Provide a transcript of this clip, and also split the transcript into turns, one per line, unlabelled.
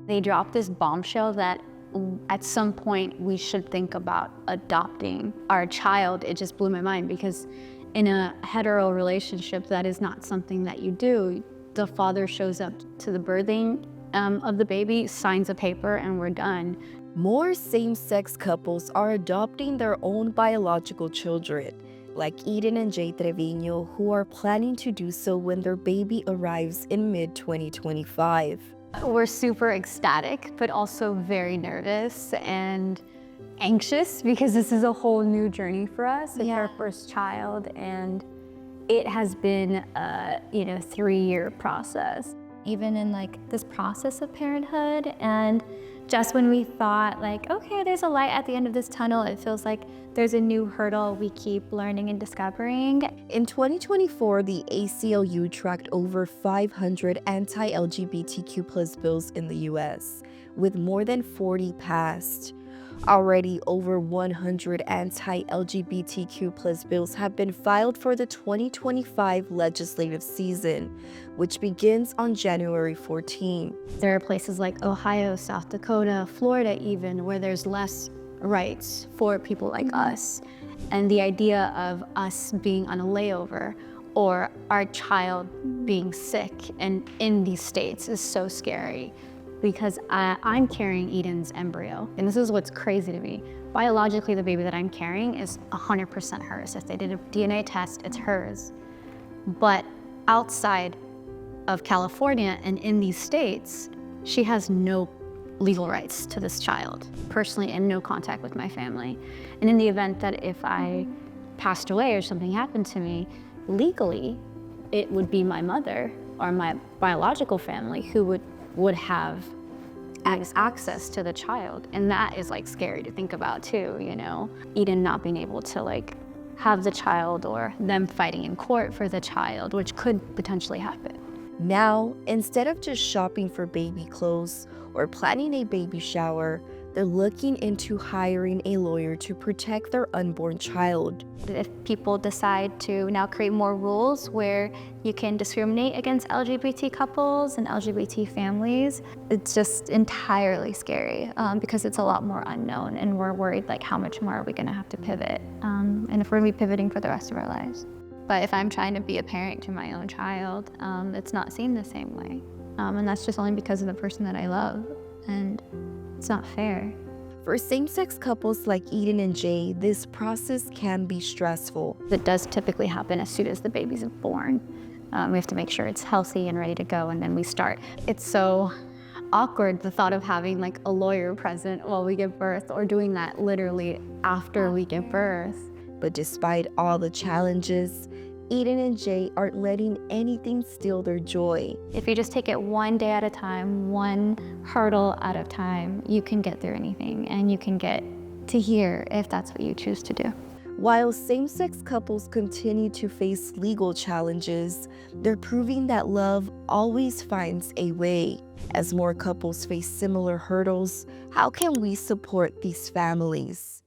They dropped this bombshell that at some point we should think about adopting our child. It just blew my mind because in a hetero relationship, that is not something that you do. The father shows up to the birthing of the baby, signs a paper, and we're done.
More same-sex couples are adopting their own biological children, like Eden and Jay Trevino, who are planning to do so when their baby arrives in mid-2025.
We're super ecstatic, but also very nervous and anxious because this is a whole new journey for us. It's our first child, and it has been a 3-year process. Even in this process of parenthood, and just when we thought okay, there's a light at the end of this tunnel, it feels like there's a new hurdle we keep learning and discovering.
In 2024, the ACLU tracked over 500 anti-LGBTQ+ bills in the US, with more than 40 passed. Already, over 100 anti-LGBTQ+ bills have been filed for the 2025 legislative season, which begins on January 14.
There are places like Ohio, South Dakota, Florida even, where there's less rights for people like us. And the idea of us being on a layover or our child being sick and in these states is so scary. Because I'm carrying Eden's embryo. And this is what's crazy to me. Biologically, the baby that I'm carrying is 100% hers. If they did a DNA test, it's hers. But outside of California and in these states, she has no legal rights to this child, personally, and no contact with my family. And in the event that if I passed away or something happened to me, legally, it would be my mother or my biological family who would have access to the child. And that is scary to think about too, Eden not being able to have the child, or them fighting in court for the child, which could potentially happen.
Now, instead of just shopping for baby clothes or planning a baby shower, they're looking into hiring a lawyer to protect their unborn child.
If people decide to now create more rules where you can discriminate against LGBT couples and LGBT families, it's just entirely scary because it's a lot more unknown, and we're worried how much more are we gonna have to pivot, and if we're gonna be pivoting for the rest of our lives. But if I'm trying to be a parent to my own child, it's not seen the same way. And that's just only because of the person that I love, and it's not fair.
For same-sex couples like Eden and Jay, this process can be stressful.
It does typically happen as soon as the baby's born. We have to make sure it's healthy and ready to go, and then we start. It's so awkward, the thought of having a lawyer present while we give birth, or doing that literally after we give birth.
But despite all the challenges, Eden and Jay aren't letting anything steal their joy.
If you just take it one day at a time, one hurdle at a time, you can get through anything, and you can get to here if that's what you choose to do.
While same-sex couples continue to face legal challenges, they're proving that love always finds a way. As more couples face similar hurdles, how can we support these families?